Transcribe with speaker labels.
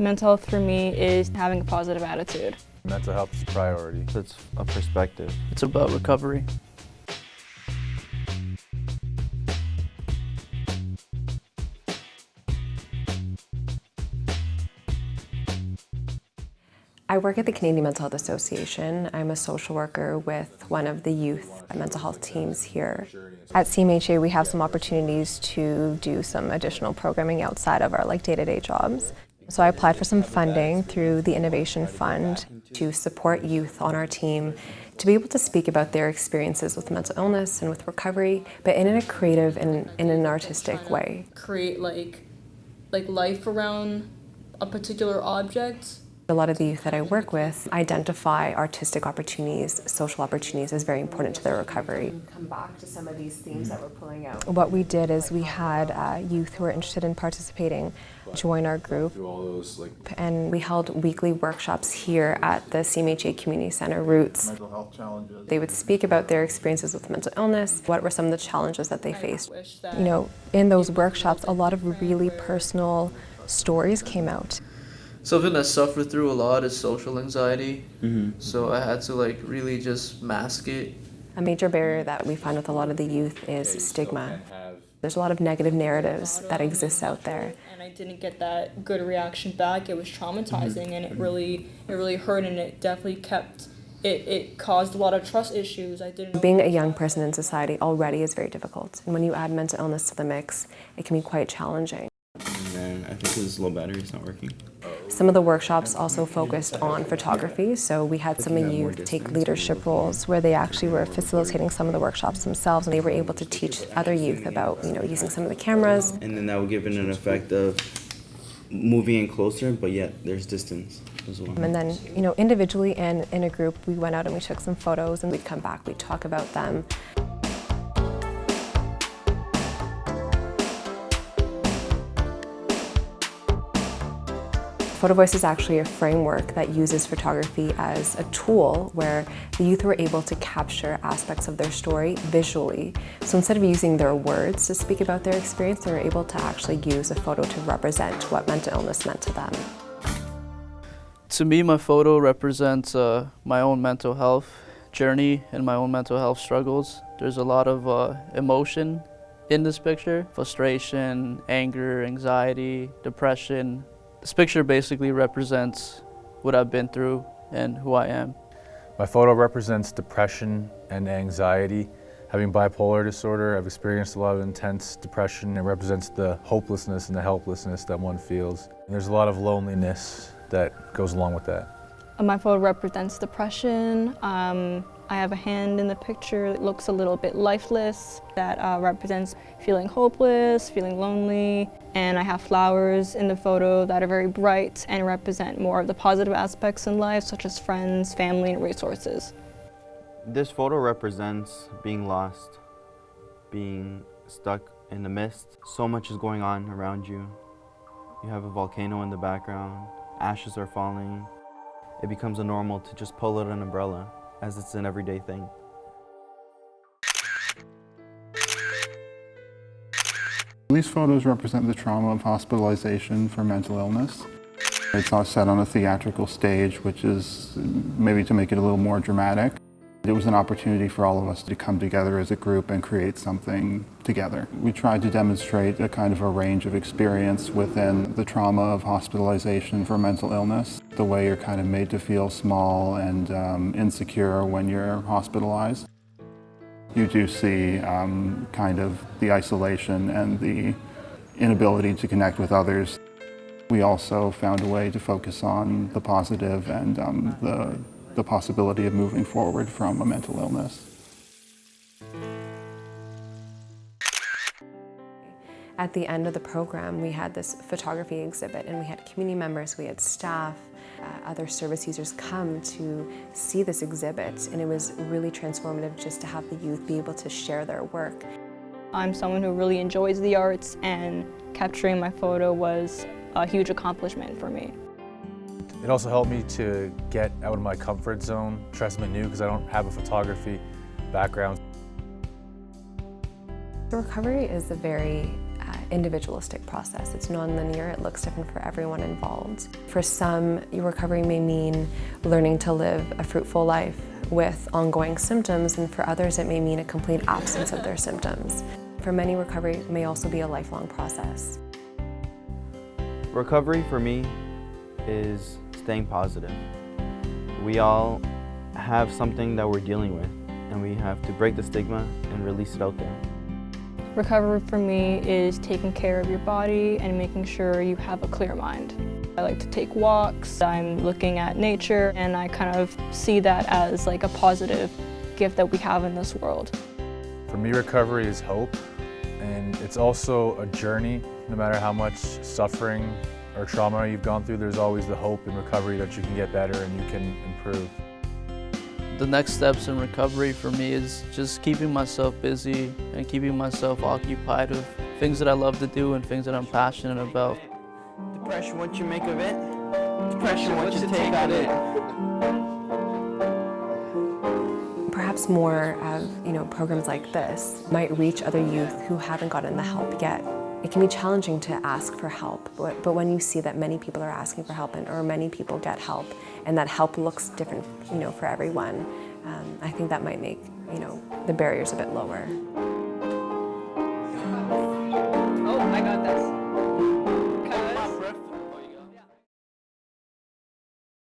Speaker 1: Mental health for me is having a positive attitude.
Speaker 2: Mental health is a priority.
Speaker 3: It's a perspective.
Speaker 4: It's about recovery.
Speaker 5: I work at the Canadian Mental Health Association. I'm a social worker with one of the youth mental health teams here. At CMHA, we have some opportunities to do some additional programming outside of our day-to-day jobs. So I applied for some funding through the Innovation Fund to support youth on our team to be able to speak about their experiences with mental illness and with recovery, but in a creative and in an artistic way.
Speaker 6: Create like life around a particular object.
Speaker 5: A lot of the youth that I work with identify artistic opportunities, social opportunities as very important to their recovery. Come back to some of these themes that we're pulling out. What we did is we had youth who were interested in participating join our group, and we held weekly workshops here at the CMHA Community Center Roots. They would speak about their experiences with mental illness, what were some of the challenges that they faced. You know, in those workshops, a lot of really personal stories came out.
Speaker 4: Something I suffered through a lot is social anxiety. So I had to really just mask it.
Speaker 5: A major barrier that we find with a lot of the youth is stigma. There's a lot of negative narratives that exist out there.
Speaker 6: And I didn't get that good reaction back. It was traumatizing and it really hurt, and it definitely it caused a lot of trust issues.
Speaker 5: Being a young person in society already is very difficult. And when you add mental illness to the mix, it can be quite challenging.
Speaker 3: And I think his low battery is not working.
Speaker 5: Some of the workshops also focused on photography, so we had some youth take leadership roles where they actually were facilitating some of the workshops themselves, and they were able to teach other youth about using some of the cameras.
Speaker 3: And then that would give it an effect of moving in closer, but yet there's distance as well.
Speaker 5: And then individually and in a group, we went out and we took some photos, and we'd come back, we'd talk about them. Photovoice is actually a framework that uses photography as a tool where the youth were able to capture aspects of their story visually. So instead of using their words to speak about their experience, they were able to actually use a photo to represent what mental illness meant to them.
Speaker 4: To me, my photo represents my own mental health journey and my own mental health struggles. There's a lot of emotion in this picture: frustration, anger, anxiety, depression. This picture basically represents what I've been through and who I am.
Speaker 2: My photo represents depression and anxiety. Having bipolar disorder, I've experienced a lot of intense depression. It represents the hopelessness and the helplessness that one feels. And there's a lot of loneliness that goes along with that.
Speaker 1: My photo represents depression. I have a hand in the picture that looks a little bit lifeless. That represents feeling hopeless, feeling lonely. And I have flowers in the photo that are very bright and represent more of the positive aspects in life, such as friends, family, and resources.
Speaker 3: This photo represents being lost, being stuck in the mist. So much is going on around you. You have a volcano in the background, ashes are falling. It becomes a normal to just pull out an umbrella, as it's an everyday thing.
Speaker 7: These photos represent the trauma of hospitalization for mental illness. It's all set on a theatrical stage, which is maybe to make it a little more dramatic. It was an opportunity for all of us to come together as a group and create something together. We tried to demonstrate a kind of a range of experience within the trauma of hospitalization for mental illness, the way you're kind of made to feel small and insecure when you're hospitalized. You do see kind of the isolation and the inability to connect with others. We also found a way to focus on the positive and the possibility of moving forward from a mental illness.
Speaker 5: At the end of the program, we had this photography exhibit, and we had community members, we had staff, other service users come to see this exhibit, and it was really transformative just to have the youth be able to share their work.
Speaker 1: I'm someone who really enjoys the arts, and capturing my photo was a huge accomplishment for me.
Speaker 2: It also helped me to get out of my comfort zone, try something new, because I don't have a photography background.
Speaker 5: Recovery is a very individualistic process. It's non-linear, it looks different for everyone involved. For some, your recovery may mean learning to live a fruitful life with ongoing symptoms, and for others it may mean a complete absence of their symptoms. For many, recovery may also be a lifelong process.
Speaker 3: Recovery for me is staying positive. We all have something that we're dealing with, and we have to break the stigma and release it out there.
Speaker 1: Recovery for me is taking care of your body and making sure you have a clear mind. I like to take walks, I'm looking at nature, and I kind of see that as like a positive gift that we have in this world.
Speaker 2: For me, recovery is hope, and it's also a journey. No matter how much suffering or trauma you've gone through, there's always the hope in recovery that you can get better and you can improve.
Speaker 4: The next steps in recovery for me is just keeping myself busy and keeping myself occupied with things that I love to do and things that I'm passionate about.
Speaker 3: Depression, what you make of it? Depression, what you take out of it?
Speaker 5: Perhaps more of programs like this might reach other youth who haven't gotten the help yet. It can be challenging to ask for help, but when you see that many people are asking for help or many people get help, and that help looks different, for everyone, I think that might make, the barriers a bit lower.